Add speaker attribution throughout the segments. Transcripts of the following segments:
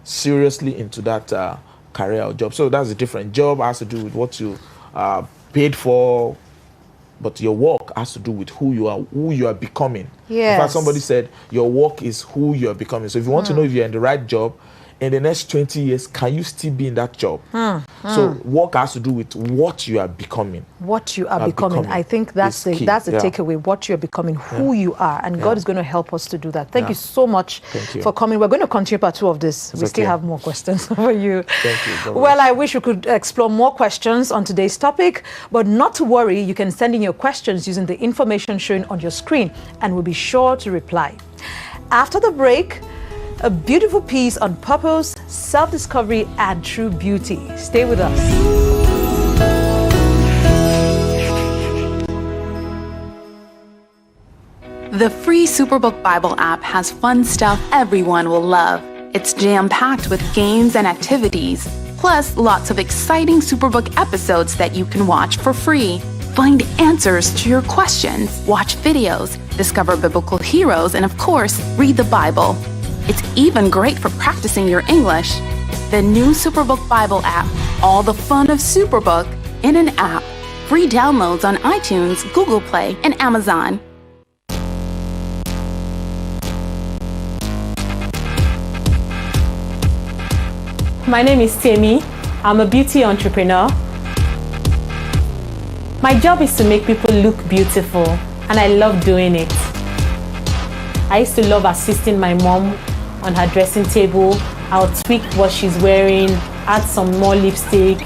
Speaker 1: seriously into that career or job. So that's a different job has to do with what you paid for, but your work has to do with who you are becoming.
Speaker 2: Yes.
Speaker 1: In fact, somebody said your work is who you are becoming. So if you want to know if you're in the right job, in the next 20 years, can you still be in that job? So work has to do with what you are becoming.
Speaker 2: What you are becoming. I think that's the takeaway, what you're becoming, who you are. And God is going to help us to do that. Thank you so much for coming. We're going to continue part 2 of this. We still have more questions for you.
Speaker 1: Thank you.
Speaker 2: Well, I wish we could explore more questions on today's topic, but not to worry, you can send in your questions using the information shown on your screen, and we'll be sure to reply. After the break, a beautiful piece on purpose, self-discovery, and true beauty. Stay with us.
Speaker 3: The free Superbook Bible app has fun stuff everyone will love. It's jam-packed with games and activities, plus lots of exciting Superbook episodes that you can watch for free. Find answers to your questions, watch videos, discover biblical heroes, and of course, read the Bible. It's even great for practicing your English. The new Superbook Bible app, all the fun of Superbook in an app. Free downloads on iTunes, Google Play, and Amazon.
Speaker 4: My name is Temi. I'm a beauty entrepreneur. My job is to make people look beautiful, and I love doing it. I used to love assisting my mom on her dressing table. I'll tweak what she's wearing, add some more lipstick.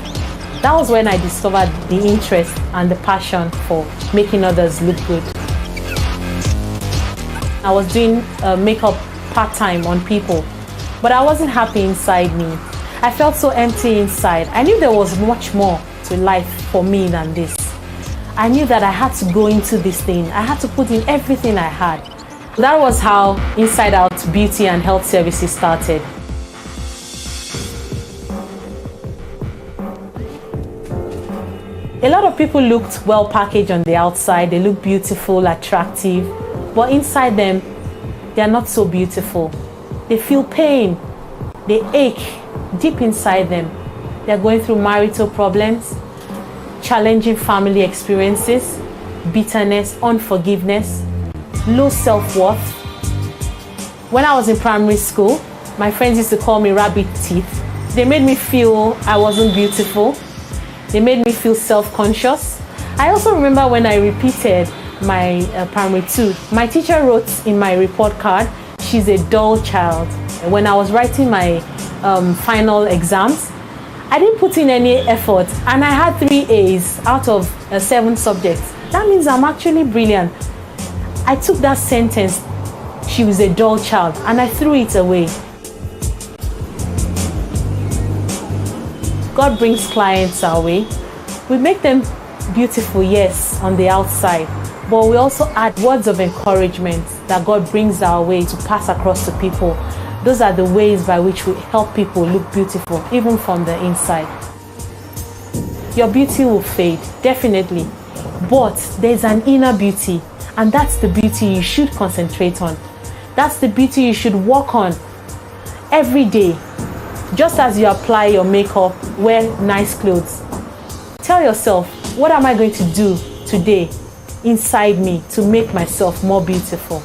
Speaker 4: That was when I discovered the interest and the passion for making others look good. I was doing makeup part-time on people, but I wasn't happy inside me. I felt so empty inside. I knew there was much more to life for me than this. I knew that I had to go into this thing. I had to put in everything I had. That was how Inside Out Beauty and Health Services started. A lot of people looked well packaged on the outside. They look beautiful, attractive, but inside them, they are not so beautiful. They feel pain. They ache deep inside them. They are going through marital problems, challenging family experiences, bitterness, unforgiveness, low self-worth. When I was in primary school, my friends used to call me rabbit teeth. They made me feel I wasn't beautiful. They made me feel self-conscious. I also remember when I repeated my primary 2, my teacher wrote in my report card, "She's a dull child." When I was writing my final exams, I didn't put in any effort, and I had 3 A's out of 7 subjects. That means I'm actually brilliant. I took that sentence, "She was a dull child," and I threw it away. God brings clients our way. We make them beautiful, yes, on the outside, but we also add words of encouragement that God brings our way to pass across to people. Those are the ways by which we help people look beautiful, even from the inside. Your beauty will fade, definitely, but there's an inner beauty, and that's the beauty you should concentrate on. That's the beauty you should work on every day. Just as you apply your makeup, wear nice clothes, tell yourself, what am I going to do today inside me to make myself more beautiful?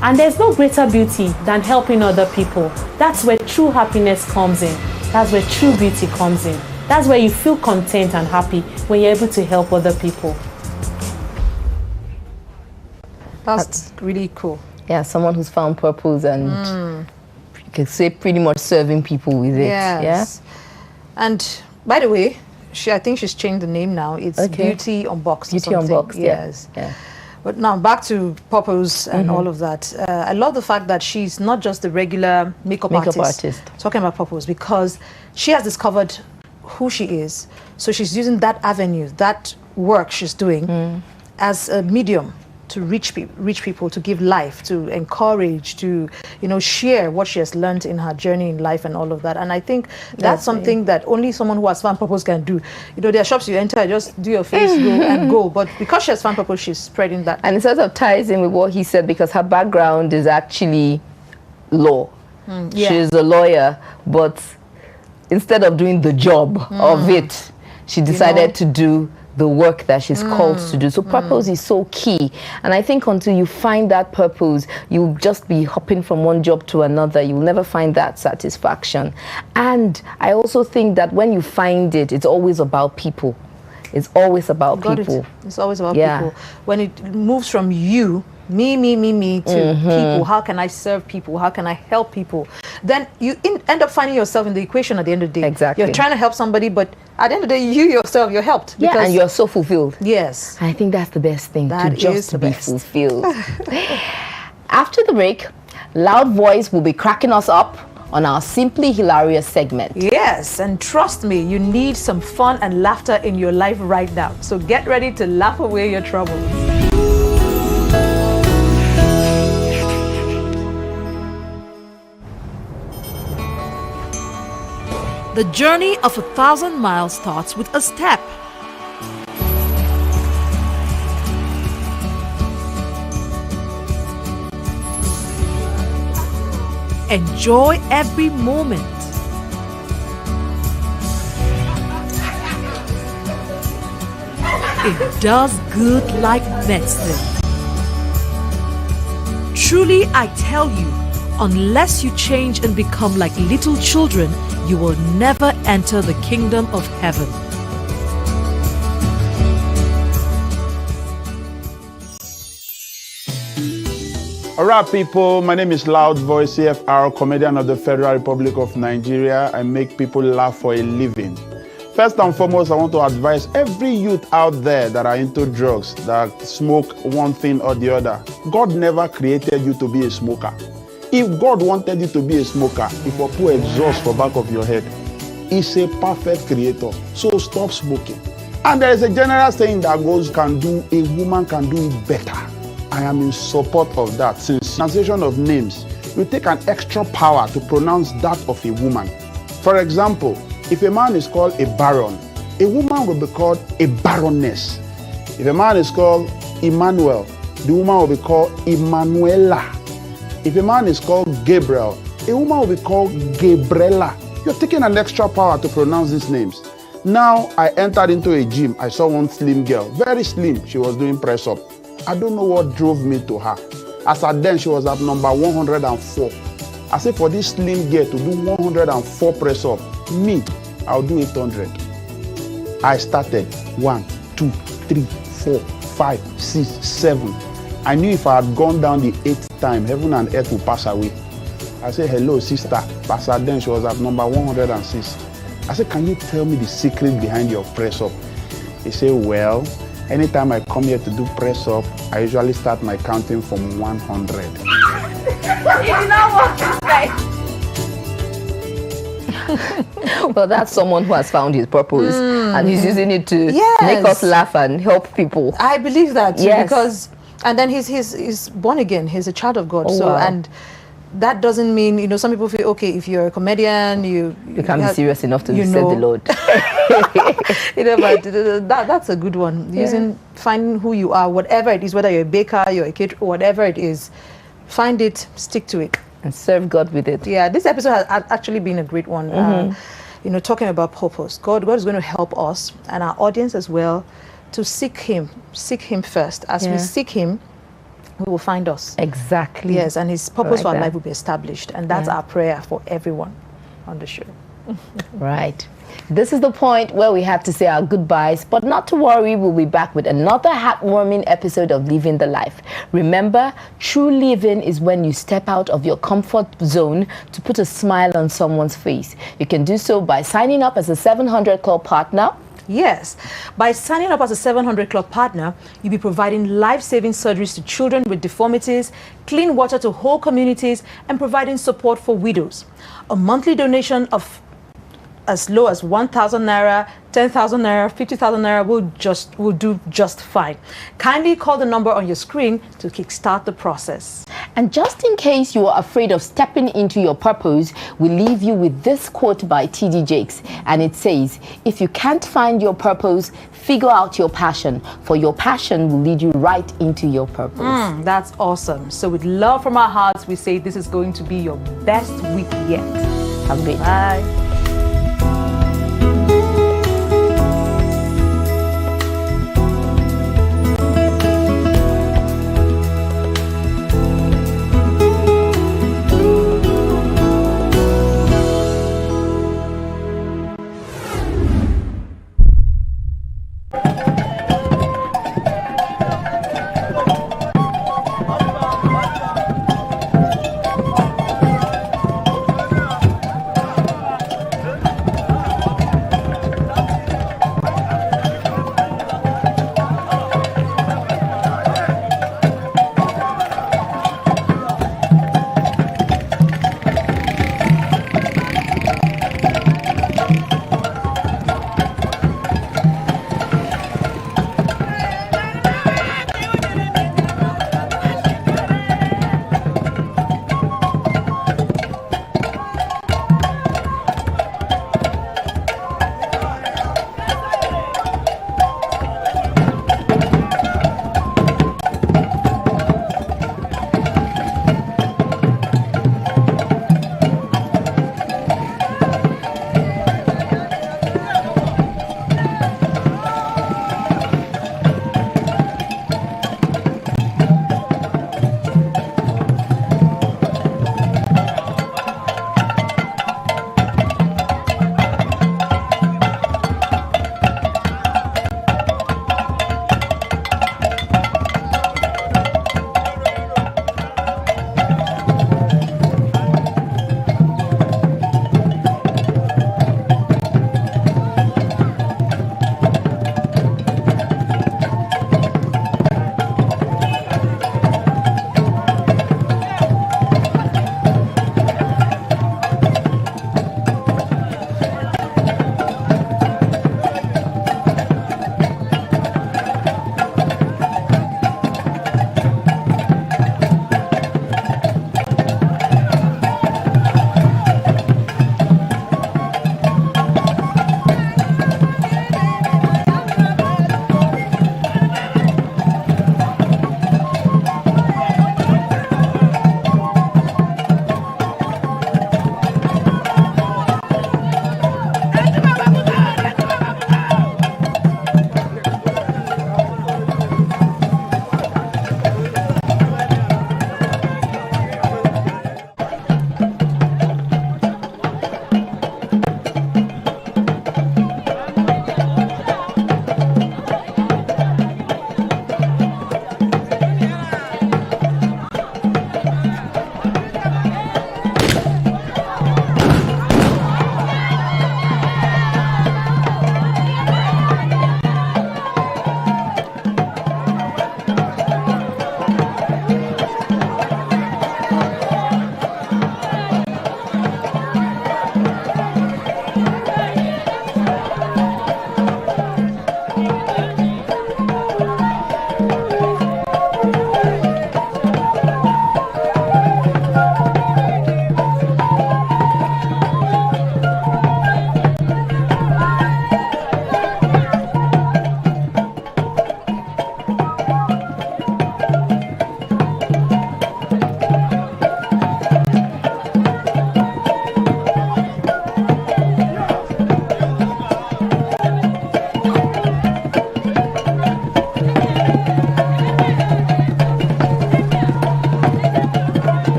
Speaker 4: And there's no greater beauty than helping other people. That's where true happiness comes in. That's where true beauty comes in. That's where you feel content and happy, when you're able to help other people.
Speaker 2: That's really cool.
Speaker 5: Yeah, someone who's found purpose and you can say pretty much serving people with it.
Speaker 2: Yes. Yeah? And by the way, I think she's changed the name now. It's Beauty Unboxed.
Speaker 5: Beauty Unboxed,
Speaker 2: yes.
Speaker 5: Yeah.
Speaker 2: But now back to purpose and all of that. I love the fact that she's not just the regular makeup artist talking about purpose, because she has discovered who she is. So she's using that avenue, that work she's doing as a medium to reach people, to give life, to encourage, to share what she has learned in her journey in life and all of that. And I think that's something that only someone who has found purpose can do. There are shops you enter, just do your face, go and go. But because she has found purpose, she's spreading that.
Speaker 5: And it sort of ties in with what he said, because her background is actually law. She's a lawyer, but instead of doing the job of it, she decided to do the work that she's called to do. So purpose is so key. And I think until you find that purpose, you'll just be hopping from one job to another. You'll never find that satisfaction. And I also think that when you find it, it's always about people. It's always about people.
Speaker 2: It's always about people. When it moves from you, me, to people, how can I serve people? How can I help people? Then you end up finding yourself in the equation at the end of the day.
Speaker 5: Exactly.
Speaker 2: You're trying to help somebody, but at the end of the day, you yourself, you're helped.
Speaker 5: Yeah, and you're so fulfilled.
Speaker 2: Yes.
Speaker 5: I think that's the best thing,
Speaker 2: that
Speaker 5: to just be
Speaker 2: best.
Speaker 5: fulfilled. After the break, Loud Voice will be cracking us up on our Simply Hilarious segment.
Speaker 2: Yes, and trust me, you need some fun and laughter in your life right now. So get ready to laugh away your troubles. The journey of 1,000 miles starts with a step. Enjoy every moment. It does good like medicine. Truly, I tell you, unless you change and become like little children, you will never enter the kingdom of heaven.
Speaker 6: All right, people, my name is Loud Voice, CFR, comedian of the Federal Republic of Nigeria. I make people laugh for a living. First and foremost, I want to advise every youth out there that are into drugs, that smoke one thing or the other. God never created you to be a smoker. If God wanted you to be a smoker, if I put exhaust for back of your head, He's a perfect creator. So stop smoking. And there is a general saying that goes, a woman can do it better. I am in support of that. Since pronunciation of names, you take an extra power to pronounce that of a woman. For example, if a man is called a baron, a woman will be called a baroness. If a man is called Emmanuel, the woman will be called Emanuela. If a man is called Gabriel, a woman will be called Gabriela. You're taking an extra power to pronounce these names. Now, I entered into a gym. I saw one slim girl, very slim. She was doing press up. I don't know what drove me to her. As at then, she was at number 104. I said, for this slim girl to do 104 press up, me, I'll do 800. I started 1, 2, 3, 4, 5, 6, 7. I knew if I had gone down the 8th time, heaven and earth would pass away. I said, hello, sister. Pastor then she was at number 106. I said, can you tell me the secret behind your press up? He said, well, anytime I come here to do press up, I usually start my counting from 100.
Speaker 5: It did not work this way. Well, that's someone who has found his purpose and he's using it to make us laugh and help people.
Speaker 2: I believe that too, because, and then he's born again. He's a child of God. And that doesn't mean, you know, some people feel, okay, if you're a comedian, you
Speaker 5: can't be serious enough to serve the Lord.
Speaker 2: You know, but that's a good one. Finding who you are, whatever it is, whether you're a baker, you're a caterer, whatever it is, find it, stick to it.
Speaker 5: And serve God with it.
Speaker 2: Yeah, this episode has actually been a great one. You know, talking about purpose. God is going to help us and our audience as well to seek Him first. As we seek Him, He will find us.
Speaker 5: Exactly.
Speaker 2: Yes, and His purpose for our life will be established. And that's our prayer for everyone on the show.
Speaker 5: Right. This is the point where we have to say our goodbyes, but not to worry, we'll be back with another heartwarming episode of Living the Life. Remember, true living is when you step out of your comfort zone to put a smile on someone's face. You can do so by signing up as a 700 Club partner.
Speaker 2: Yes. By signing up as a 700 Club partner, you'll be providing life-saving surgeries to children with deformities, clean water to whole communities, and providing support for widows. A monthly donation of as low as 1,000 naira, 10,000 naira, 50,000 naira will do just fine. Kindly call the number on your screen to kickstart the process.
Speaker 5: And just in case you are afraid of stepping into your purpose, we leave you with this quote by T.D. Jakes. And it says, if you can't find your purpose, figure out your passion, for your passion will lead you right into your purpose.
Speaker 2: That's awesome. So with love from our hearts, we say this is going to be your best week yet.
Speaker 5: Have a great day.
Speaker 2: Bye.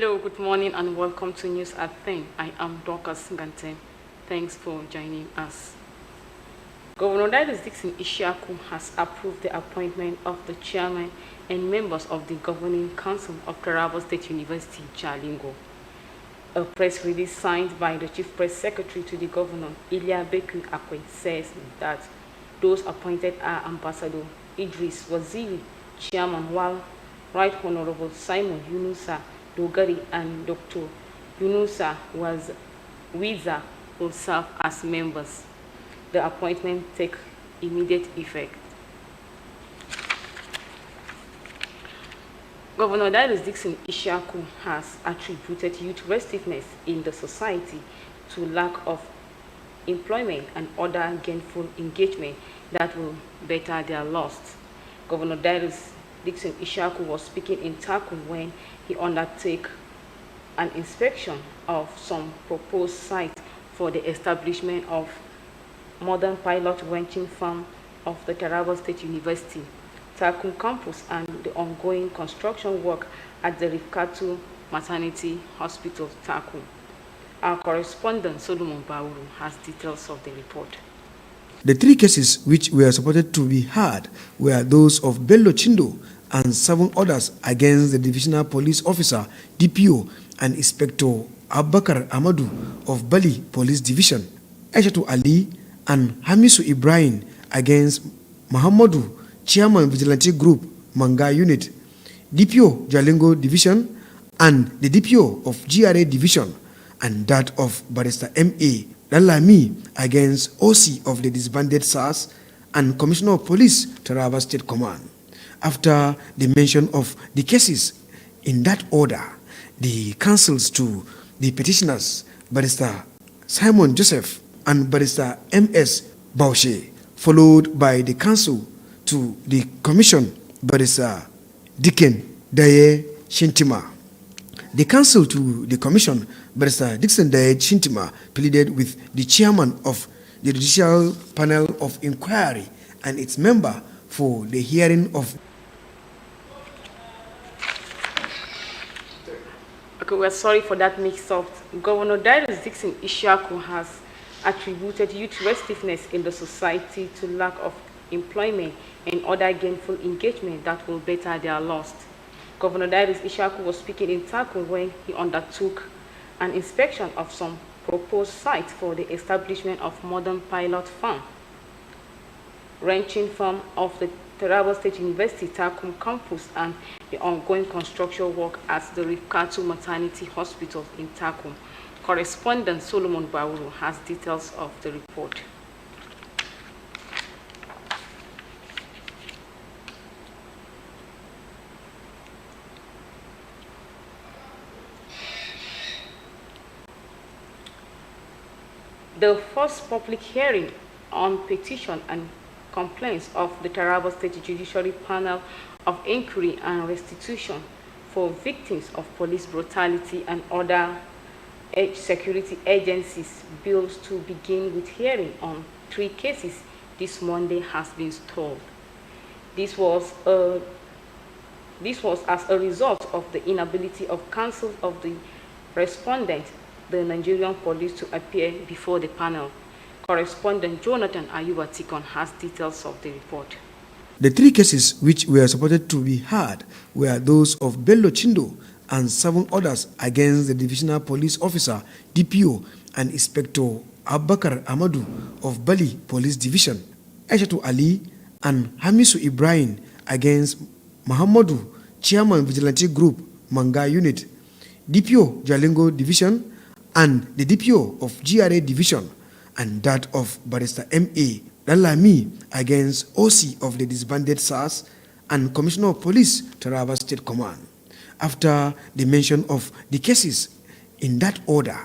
Speaker 7: Hello, good morning and welcome to News at 10. I am Dorcas Ngante. Thanks for joining us. Governor Darius Dixon Ishiaku has approved the appointment of the chairman and members of the governing council of Taraba State University, Jalingo. A press release signed by the chief press secretary to the governor, Ilya Beku Akwe, says that those appointed are Ambassador Idris Waziri, chairman, while Right Honorable Simon Yunusa Dogari and Dr. Yunusa Wiza will serve as members. The appointment take immediate effect. Governor Darius Dixon Ishiaku has attributed youth restiveness in the society to lack of employment and other gainful engagement that will better their loss. Governor Darius Dixon Ishiaku was speaking in Takum when he undertook an inspection of some proposed sites for the establishment of modern pilot ranching farm of the Taraba State University, Takum campus, and the ongoing construction work at the Rifkatu Maternity Hospital, Takum. Our correspondent Solomon Bauru has details of the report.
Speaker 8: The three cases which were supported to be heard were those of Bello Chindo and 7 others against the Divisional Police Officer, DPO, and Inspector Abubakar Amadu of Bali Police Division, Aishatu Ali and Hamisu Ibrahim against Muhammadu, Chairman Vigilante Group, Manga Unit, DPO Jalingo Division, and the DPO of GRA Division, and that of Barrister M.A. Lalami against OC of the disbanded SARS and Commissioner of Police, Taraba State Command. After the mention of the cases in that order, the counsels to the petitioners, Barrister Simon Joseph and Barrister M.S. Baushe, followed by the counsel to the commission, Barrister Dicken Daye Shintima. The counsel to the commission, Barrister Dixon Daye Shintima, pleaded with the chairman of the Judicial Panel of Inquiry and its member for the hearing of.
Speaker 7: Okay, we're sorry for that mix-up. Governor Darius Dixon Ishiaku has attributed youth restiveness in the society to lack of employment and other gainful engagement that will better their loss. Governor Darius Ishiaku was speaking in Takum when he undertook an inspection of some proposed sites for the establishment of modern pilot farm, ranching farm of the Taraba State University Takum campus, and the ongoing construction work at the Rifkatu Maternity Hospital in Takum. Correspondent Solomon Bauru has details of the report. The first public hearing on petition and complaints of the Taraba State Judiciary Panel of Inquiry and Restitution for victims of police brutality and other security agencies bills to begin with hearing on 3 cases this Monday has been stalled. This was as a result of the inability of counsel of the respondent, the Nigerian police, to appear before the panel. Correspondent Jonathan Ayuba Tikon has details of the report.
Speaker 8: The 3 cases which were supported to be heard were those of Bello Chindo and 7 others against the Divisional Police Officer, DPO, and Inspector Abubakar Amadu of Bali Police Division, Aishatu Ali and Hamisu Ibrahim against Muhammadu, Chairman Vigilante Group, Manga Unit, DPO Jalingo Division, and the DPO of GRA Division, and that of Barrister M.A. Lalami against OC of the disbanded SARS and Commissioner of Police, Taraba State Command. After the mention of the cases in that order,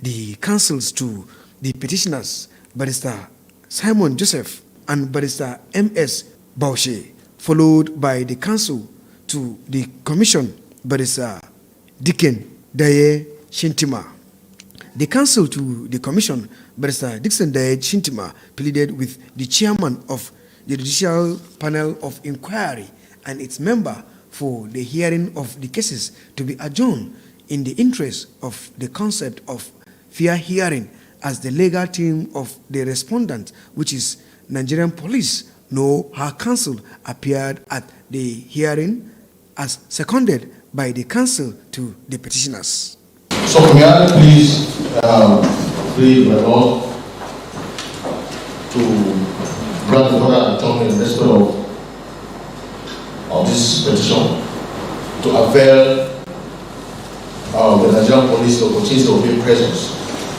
Speaker 8: the counsels to the petitioners, Barrister Simon Joseph and Barrister M.S. Baushe, followed by the counsel to the commission, Barrister Dicken Daye Shintima. The counsel to the commission, Barrister Dixon Daye Shintima, pleaded with the chairman of the Judicial Panel of Inquiry and its member for the hearing of the cases to be adjourned in the interest of the concept of fair hearing, as the legal team of the respondent, which is Nigerian police, nor her counsel, appeared at the hearing as seconded by the counsel to the petitioners.
Speaker 9: So may I please plead my Lord to grant the further atonement in respect of this petition, to avail the Nigerian police the opportunity to obey presence,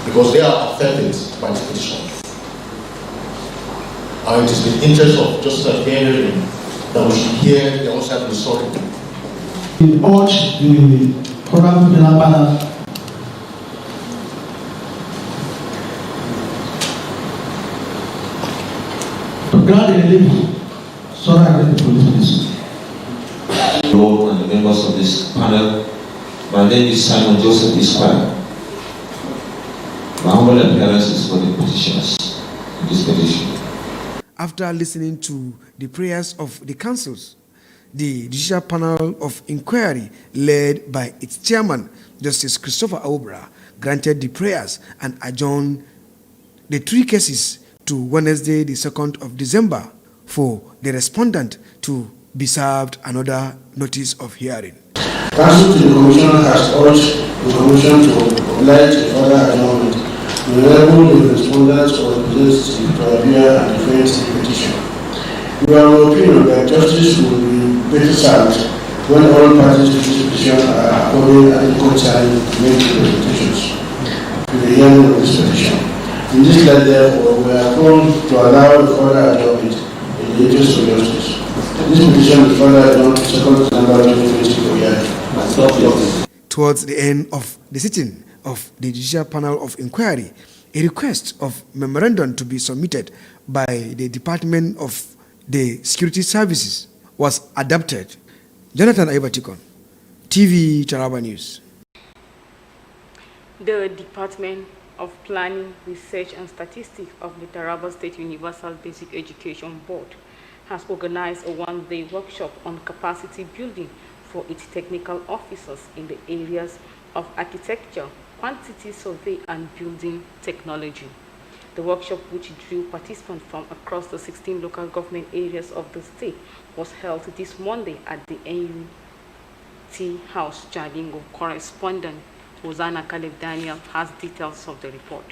Speaker 9: because they are affected by this petition. And it is the interest of justice and hearing that we should hear the other side of the story.
Speaker 10: We urge the program panel to grant the relief so that the police.
Speaker 11: Lord and the members of this panel, my name is Simon Joseph Esquire. My humble appearance is for the petitioners in this petition.
Speaker 8: After listening to the prayers of the councils, the Judicial Panel of Inquiry, led by its chairman, Justice Christopher Aubra, granted the prayers and adjourned the 3 cases to Wednesday, the 2nd of December, for the respondent to be served another notice of hearing.
Speaker 10: Counsel to the Commission has urged the Commission to oblige a further adjournment to enable the respondents or representatives to appear and defend the petition. We are of opinion that justice will be better served when all parties to this petition are according adequate time to make representations to the hearing of this petition. In this light, therefore, we are prone to allow a further adjournment in the interest of justice. This petition is further adjourned to 2nd December 2020 for hearing.
Speaker 8: Towards the end of the sitting of the Judicial Panel of Inquiry, a request of memorandum to be submitted by the Department of the Security Services was adopted. Jonathan Aibatikon, TV Taraba News.
Speaker 7: The Department of Planning, Research and Statistics of the Taraba State Universal Basic Education Board has organized a one-day workshop on capacity building for its technical officers in the areas of architecture, quantity survey and building technology. The workshop, which drew participants from across the 16 local government areas of the state, was held this Monday at the NUT House, Jalingo. Correspondent Hosanna Caleb Daniel has details of the report.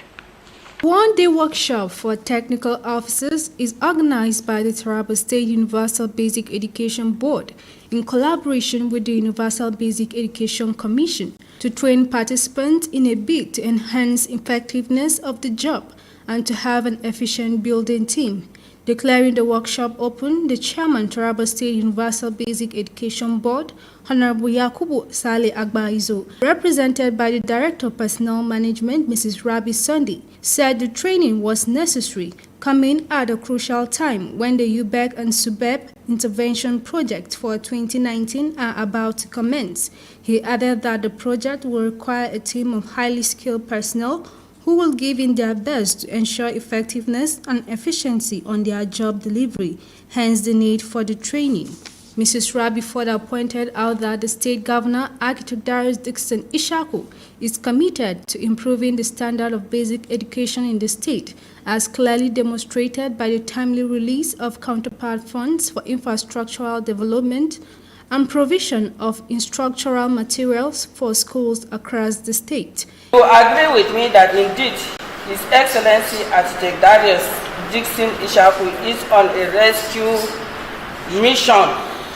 Speaker 12: One-day workshop for technical officers is organized by the Taraba State Universal Basic Education Board in collaboration with the Universal Basic Education Commission to train participants in a bid to enhance effectiveness of the job and to have an efficient building team. Declaring the workshop open, the chairman, Taraba State Universal Basic Education Board, Honorable Yakubu Saleh Agbaizo, represented by the Director of Personnel Management, Mrs. Rabi Sunday, said the training was necessary, coming at a crucial time when the UBEC and SUBEB intervention project for 2019 are about to commence. He added that the project will require a team of highly skilled personnel who will give in their best to ensure effectiveness and efficiency on their job delivery, hence the need for the training. Mrs. Rabi further pointed out that the state governor, Architect Darius Dixon Ishaku, is committed to improving the standard of basic education in the state, as clearly demonstrated by the timely release of counterpart funds for infrastructural development and provision of instructional materials for schools across the state.
Speaker 13: You agree with me that indeed His Excellency Architect Darius Dixon Ishaku is on a rescue mission,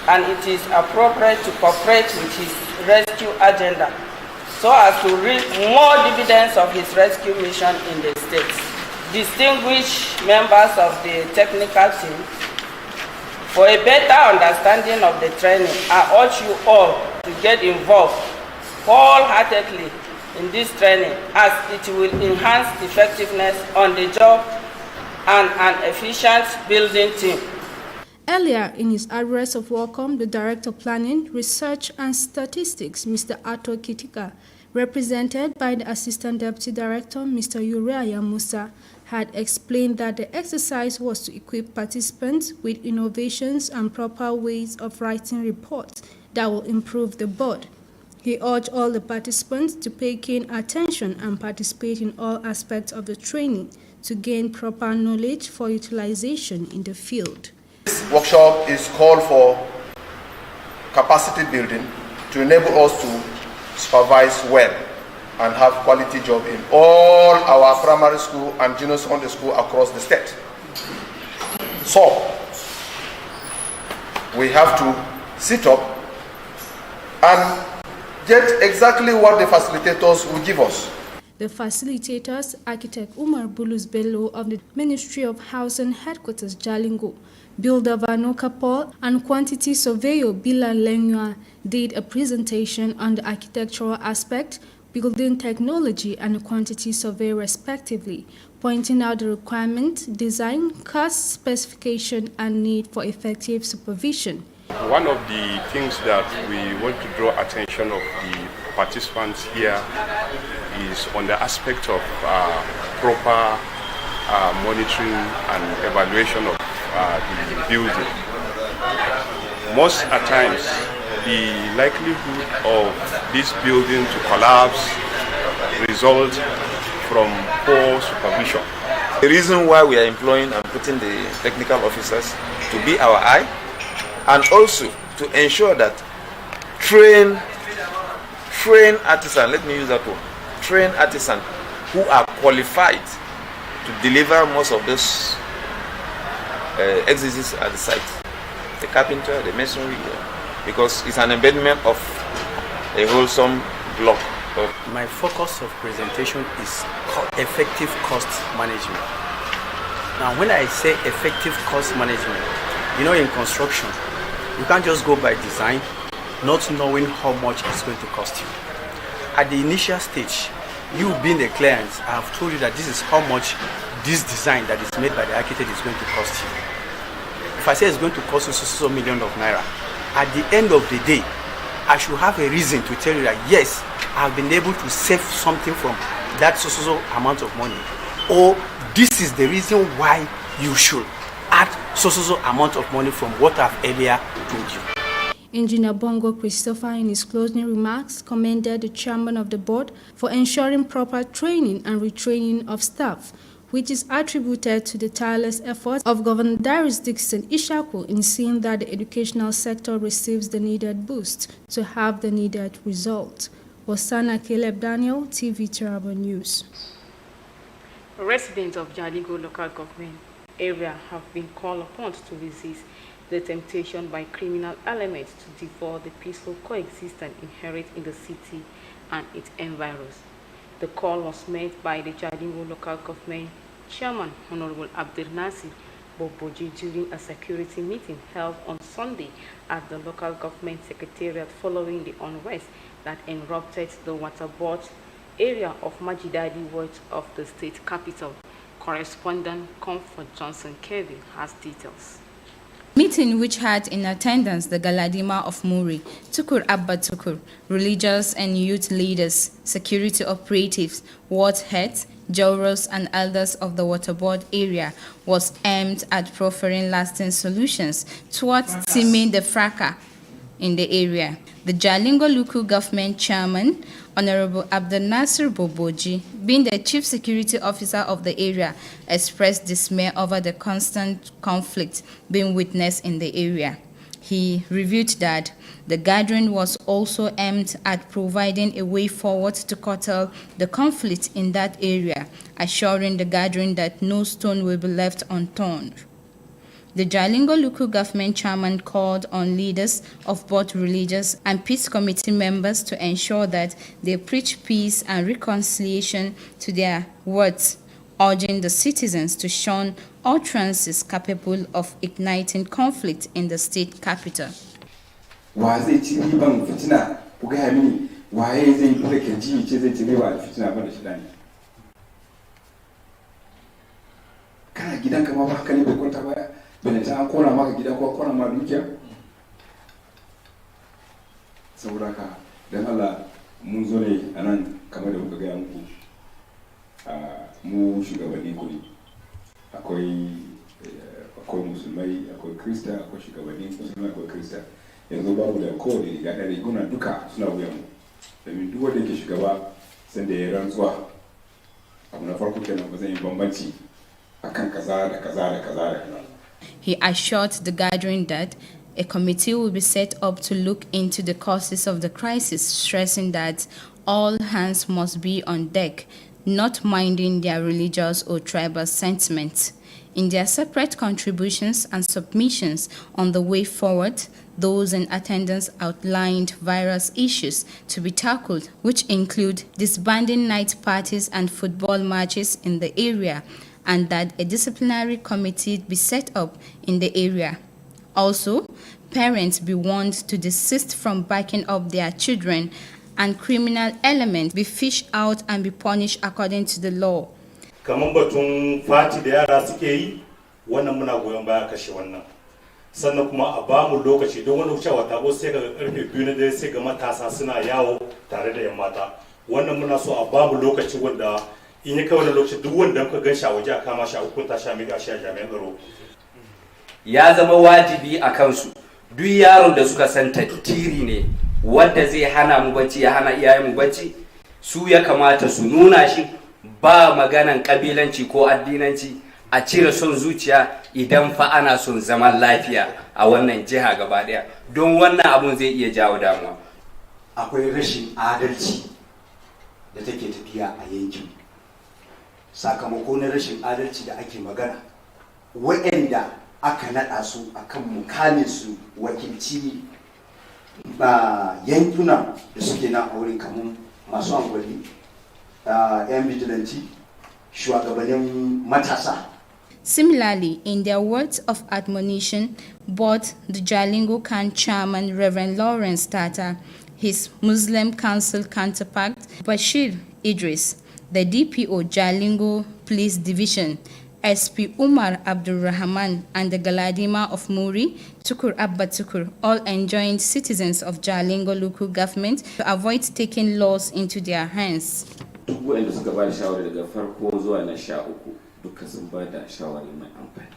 Speaker 13: and it is appropriate to cooperate with his rescue agenda so as to reap more dividends of his rescue mission in the state. Distinguished members of the technical team, for a better understanding of the training, I urge you all to get involved wholeheartedly in this training, as it will enhance effectiveness on the job and an efficient building team.
Speaker 12: Earlier in his address of welcome, the Director of Planning, Research and Statistics, Mr. Ato Kitika, represented by the Assistant Deputy Director, Mr. Uriah Musa, had explained that the exercise was to equip participants with innovations and proper ways of writing reports that will improve the board. He urged all the participants to pay keen attention and participate in all aspects of the training to gain proper knowledge for utilization in the field.
Speaker 14: This workshop is called for capacity building to enable us to supervise well and have quality job in all our primary school and junior secondary school across the state. So, we have to sit up and get exactly what the facilitators will give us.
Speaker 12: The facilitators, architect Umar Bulus Bello of the Ministry of Housing Headquarters Jalingo, builder Vanoka Paul, and quantity surveyor Bila Lengua did a presentation on the architectural aspect, building technology, and quantity survey respectively, pointing out the requirement, design, cost, specification, and need for effective supervision.
Speaker 15: One of the things that we want to draw attention of the participants here is on the aspect of proper monitoring and evaluation of the building. Most at times, the likelihood of this building to collapse results from poor supervision.
Speaker 16: The reason why we are employing and putting the technical officers to be our eye, and also to ensure that train artisans, let me use that word, train artisans who are qualified to deliver most of those exercises at the site. The carpenter, the masonry, because it's an embedment of a wholesome block.
Speaker 17: My focus of presentation is effective cost management. Now, when I say effective cost management, you know, in construction, you can't just go by design, not knowing how much it's going to cost you. At the initial stage, you being a client, I have told you that this is how much this design that is made by the architect is going to cost you. If I say it's going to cost you so million of naira, at the end of the day, I should have a reason to tell you that yes, I've been able to save something from that so amount of money, or this is the reason why you should add so amount of money from what I've earlier told you.
Speaker 12: Engineer Bongo Christopher, in his closing remarks, commended the chairman of the board for ensuring proper training and retraining of staff, which is attributed to the tireless efforts of Governor Darius Dixon Ishaku in seeing that the educational sector receives the needed boost to have the needed result. Osana Caleb Daniel, TV Taraba News.
Speaker 7: Residents of Jalingo local government area have been called upon to resist the temptation by criminal elements to devour the peaceful coexistence inherent in the city and its environs. The call was made by the Jalingo local government chairman, Honorable Abdel Nasir Boboji, during a security meeting held on Sunday at the local government secretariat following the unrest that erupted the water board area of Majidadi ward of the state capital. Correspondent Comfort Johnson Kevin has details.
Speaker 18: Meeting which had in attendance the Galadima of Muri, Tukur Abba Tukur, religious and youth leaders, security operatives, ward heads, jurors and elders of the water board area was aimed at proffering lasting solutions towards stemming the fracas in the area. The Jalingo local government chairman, Honorable Abdel Nasir Boboji, being the chief security officer of the area, expressed dismay over the constant conflict being witnessed in the area. He revealed that the gathering was also aimed at providing a way forward to curtail the conflict in that area, assuring the gathering that no stone will be left unturned. The Jalingo local government chairman called on leaders of both religious and peace committee members to ensure that they preach peace and reconciliation to their wards, urging the citizens to shun utterances capable of igniting conflict in the state capital.
Speaker 19: Beneta an kona maka gida ko kona ma dukiya saboda ka dan Allah mun zo ne anan kamar da muka ga muku mu shugabanni ko ne akwai musulmai akwai krista akwai shugabanni musulmai akwai krista yanzu babu da kowane riga da riguna duka suna wuyan mu domin duk wanda ke shugaba sai da ya rantsuwa abu na farko kenan ba zan yi bambanci akan kaza da kaza da kaza da kaza.
Speaker 18: He assured the gathering that a committee will be set up to look into the causes of the crisis, stressing that all hands must be on deck, not minding their religious or tribal sentiments. In their separate contributions and submissions on the way forward, those in attendance outlined various issues to be tackled, which include disbanding night parties and football matches in the area, and that a disciplinary committee be set up in the area. Also, parents be warned to desist from backing up their children, and criminal elements be fished out and be punished according to the law.
Speaker 20: Kamar batun fati da yara suke yi, wannan muna goyon baya kashe wannan. Sannan kuma a ba mu lokaci don wani cewa tabo sai ga karfe 2 na dare sai ga matasa suna yawo tare da yan mata. Wannan muna so a ba mu lokaci wanda in ya kai wannan lokaci duk wanda muka gan shi a waje a kama shi a hukunta shi a miƙa shi a jami'an tsaro.
Speaker 21: Ya zama wajibi a kansu duk yaron da suka san tiri ne wanda zai hana mu bacci ya hana iyayen mu bacci, su ya kamata su nuna shi ba maganan kabilanci ko addinanci, a cire son zuciya idan fa ana son zaman lafiya a wannan jiha gaba daya, don wannan abun zai iya jawo damuwa.
Speaker 22: Akwai rashin adalci da take tafiya a yankin, sakamako na rashin adalci da ake magana, waɗanda aka naɗa su akan mukamin su wakilci ba yankuna da suke nan a wurin kamar masu angwali, yan vigilanti, shugabannin matasa.
Speaker 18: Similarly, in their words of admonition, both the Jalingo Khan chairman, Reverend Lawrence Tata, his Muslim Council counterpart, Bashir Idris, the DPO Jalingo Police Division, SP Umar Abdul Rahman, and the Galadima of Muri, Tukur Abba Tukur, all enjoined citizens of Jalingo local government to avoid taking laws into their hands.
Speaker 19: Duka sun ba da shawari mai amfani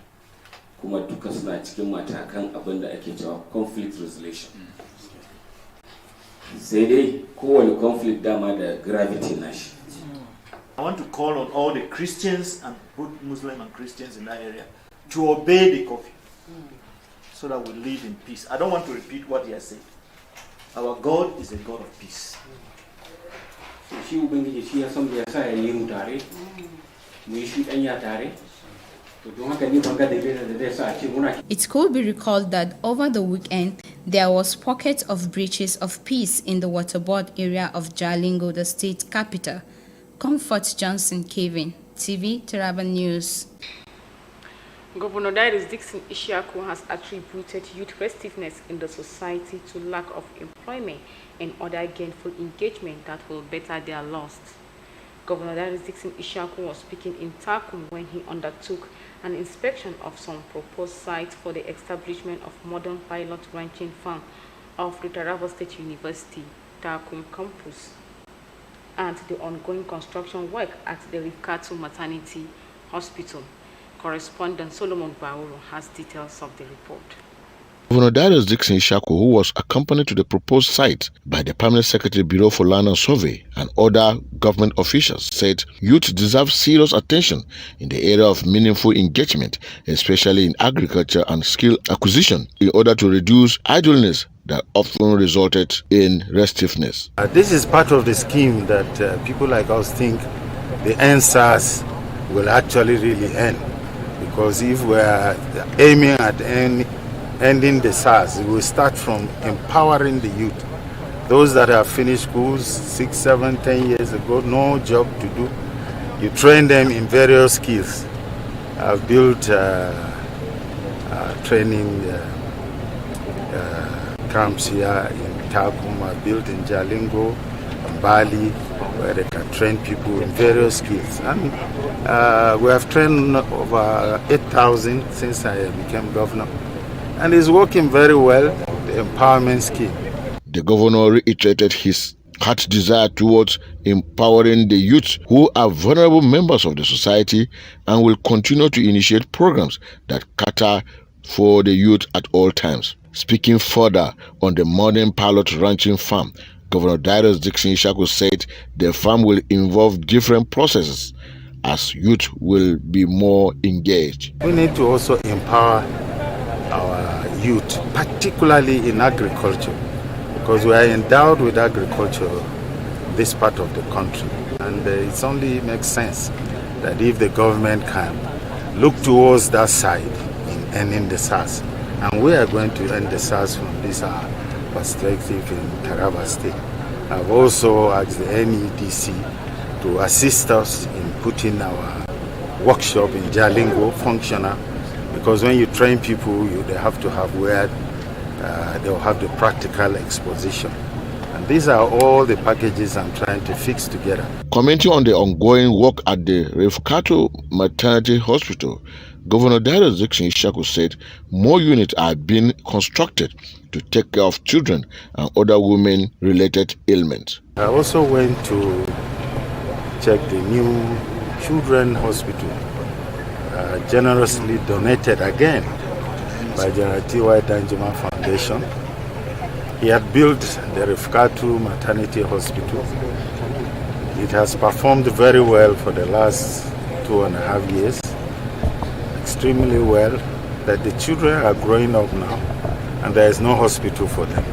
Speaker 19: kuma duka suna cikin matakan abin da ake cewa conflict resolution. Sai dai kowane conflict dama da gravity nashi.
Speaker 23: I want to call on all the Christians and both Muslim and Christians in that area to obey the curfew so that we live in peace. I don't want to repeat what he has said. Our God is a God of peace.
Speaker 24: Shi Ubangiji shi ya san ya sa ya yi mu tare.
Speaker 18: It could be recalled that over the weekend, there was pockets of breaches of peace in the waterboard area of Jalingo, the state capital. Comfort Johnson, Kevin, TV, Taraba News.
Speaker 7: Governor Darius Dixon Ishiaku has attributed youth restiveness in the society to lack of employment and other gainful engagement that will better their loss. Governor Darius Dixon Ishiaku was speaking in Takum when he undertook an inspection of some proposed sites for the establishment of modern pilot ranching farm of the Taraba State University, Takum campus, and the ongoing construction work at the Rikatu Maternity Hospital. Correspondent Solomon Bauru has details of the report.
Speaker 9: Governor Darius Dixon Ishiaku, who was accompanied to the proposed site by the Permanent Secretary Bureau for Land and Survey and other government officials, said youth deserve serious attention in the area of meaningful engagement, especially in agriculture and skill acquisition, in order to reduce idleness that often resulted in restiveness.
Speaker 25: This is part of the scheme that people like us think the NSAS will actually really end, because if we are aiming at ending the SARS, we will start from empowering the youth. Those that have finished schools 6, 7, 10 years ago, no job to do. You train them in various skills. I've built training camps here in Takum, I've built in Jalingo, Bali, where they can train people in various skills. And we have trained over 8,000 since I became governor. And it's working very well, the empowerment scheme.
Speaker 9: The governor reiterated his heart's desire towards empowering the youth who are vulnerable members of the society and will continue to initiate programs that cater for the youth at all times. Speaking further on the modern pilot ranching farm Governor Darius Dixon Ishaku said the farm will involve different processes as youth will be more engaged.
Speaker 25: We need to also empower our youth, particularly in agriculture, because we are endowed with agriculture in this part of the country. And it only makes sense that if the government can look towards that side in ending the SARS, and we are going to end the SARS from this perspective in Taraba State. I've also asked the NEDC to assist us in putting our workshop in Jalingo functional, because when you train people, they have to have where they'll have the practical exposition. And these are all the packages I'm trying to fix together.
Speaker 9: Commenting on the ongoing work at the Refkato Maternity Hospital, Governor Darius Dixon Ishaku said more units are being constructed to take care of children and other women-related ailments.
Speaker 25: I also went to check the new children hospital, generously donated again by General T.Y. Danjuma Foundation. He had built the Refkato Maternity Hospital. It has performed very well for the last 2.5 years, extremely well, that the children are growing up now and there is no hospital for them.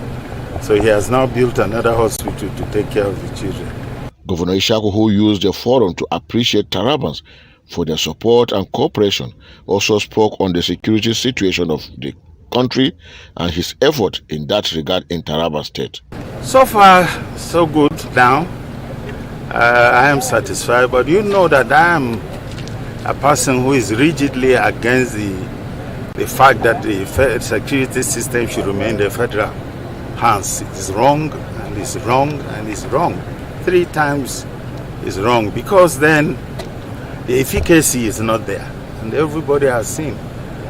Speaker 25: So he has now built another hospital to take care of the children.
Speaker 9: Governor Ishaku, who used the forum to appreciate Tarabans for their support and cooperation, also spoke on the security situation of the country and his effort in that regard in Taraba State.
Speaker 25: So far, so good now. I am satisfied, but you know that I am a person who is rigidly against the fact that the security system should remain in the federal hands. It is wrong, and it's wrong, and it's wrong. 3 times is wrong, because then the efficacy is not there, and everybody has seen.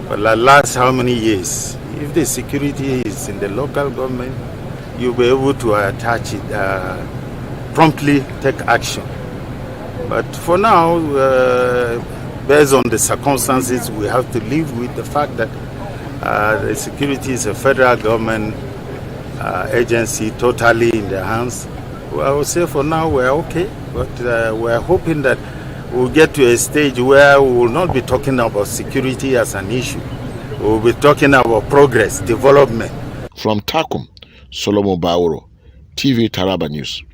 Speaker 25: For the last how many years, if the security is in the local government, you'll be able to attach it, promptly take action. But for now, based on the circumstances, we have to live with the fact that the security is a federal government agency totally in their hands. Well, I would say for now we're okay, but we're hoping that we'll get to a stage where we will not be talking about security as an issue. We'll be talking about progress, development.
Speaker 9: From Takum, Solomon Bauro, TV Taraba News.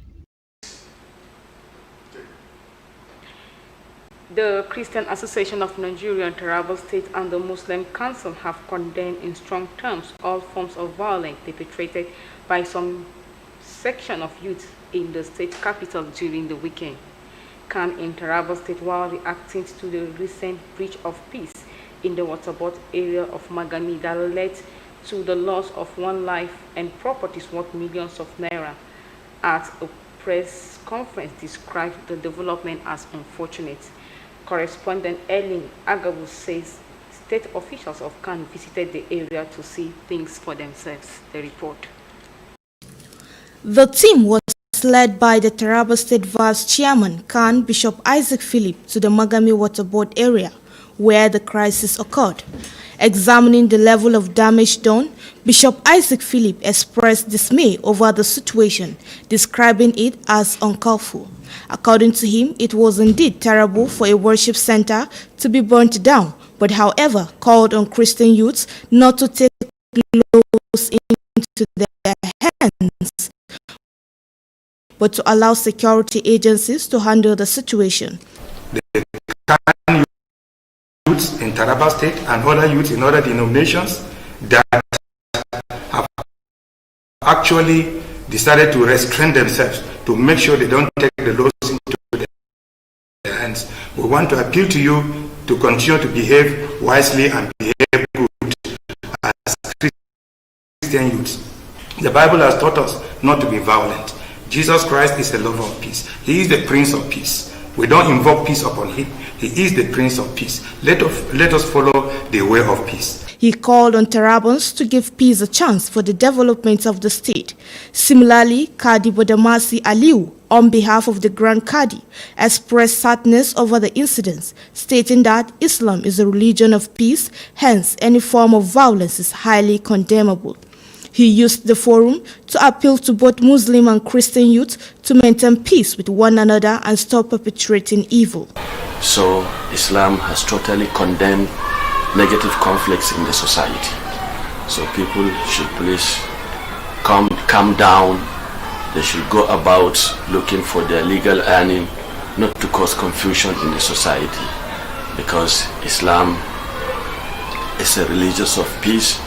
Speaker 7: The Christian Association of Nigeria, Taraba State, and the Muslim Council have condemned in strong terms all forms of violence perpetrated by some section of youth in the state capital during the weekend. CAN in Taraba State, while reacting to the recent breach of peace in the waterboard area of Magami that led to the loss of 1 life and properties worth millions of naira, at a press conference described the development as unfortunate. Correspondent Ellen Agabu says state officials of CAN visited the area to see things for themselves. The report.
Speaker 1: The team was led by the Taraba State Vice Chairman, CAN Bishop Isaac Philip, to the Magami waterboard area where the crisis occurred. Examining the level of damage done, Bishop Isaac Philip expressed dismay over the situation, describing it as uncalled for. According to him, it was indeed terrible for a worship center to be burnt down, but however, called on Christian youths not to take laws into their hands, but to allow security agencies to handle the situation.
Speaker 3: The youths in Taraba State and other youths in other denominations that have actually decided to restrain themselves to make sure they don't take the laws into their hands. We want to appeal to you to continue to behave wisely and behave good as Christian youths. The Bible has taught us not to be violent. Jesus Christ is the lover of peace. He is the Prince of Peace. We don't invoke peace upon him. He is the Prince of Peace. Let us follow the way of peace.
Speaker 1: He called on Tarabans to give peace a chance for the development of the state. Similarly, Kadi Bodamasi Aliu, on behalf of the Grand Kadi, expressed sadness over the incidents, stating that Islam is a religion of peace, hence any form of violence is highly condemnable. He used the forum to appeal to both Muslim and Christian youth to maintain peace with one another and stop perpetrating evil.
Speaker 2: So Islam has totally condemned negative conflicts in the society. So people should please calm down. They should go about looking for their legal earning, not to cause confusion in the society, because Islam is a religion of peace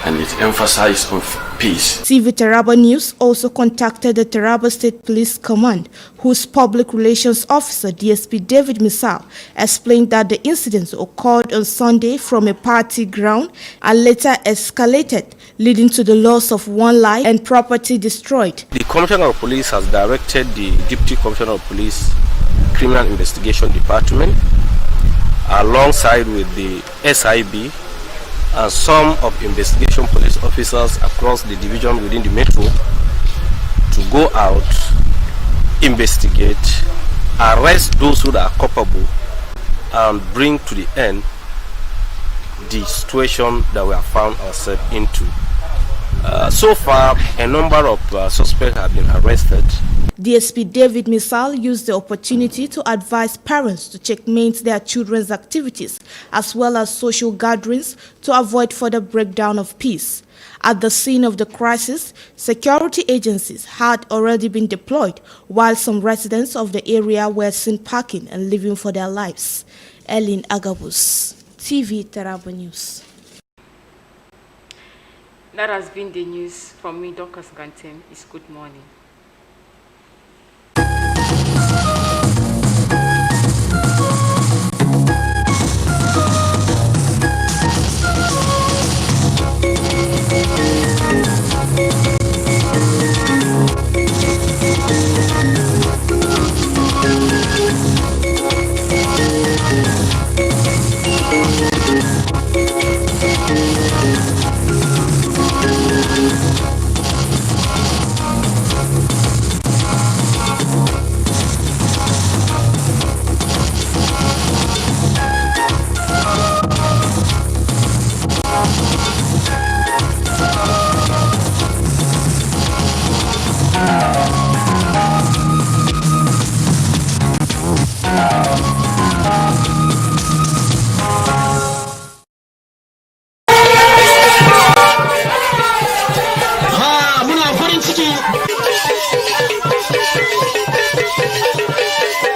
Speaker 2: and it emphasizes on peace.
Speaker 1: TV Taraba News also contacted the Taraba State Police Command, whose public relations officer, DSP David Misal, explained that the incident occurred on Sunday from a party ground and later escalated, leading to the loss of one life and property destroyed.
Speaker 4: The Commissioner of Police has directed the Deputy Commissioner of Police Criminal Investigation Department, alongside with the SIB, and some of investigation police officers across the division within the metro to go out, investigate, arrest those who are culpable, and bring to the end the situation that we have found ourselves into. So far, a number of suspects have been arrested.
Speaker 1: DSP David Misal used the opportunity to advise parents to checkmate their children's activities as well as social gatherings to avoid further breakdown of peace. At the scene of the crisis, security agencies had already been deployed, while some residents of the area were seen parking and living for their lives. Elin Agabus, TV Taraba News.
Speaker 7: That has been the news from me, Dr. Ngantem. It's good morning.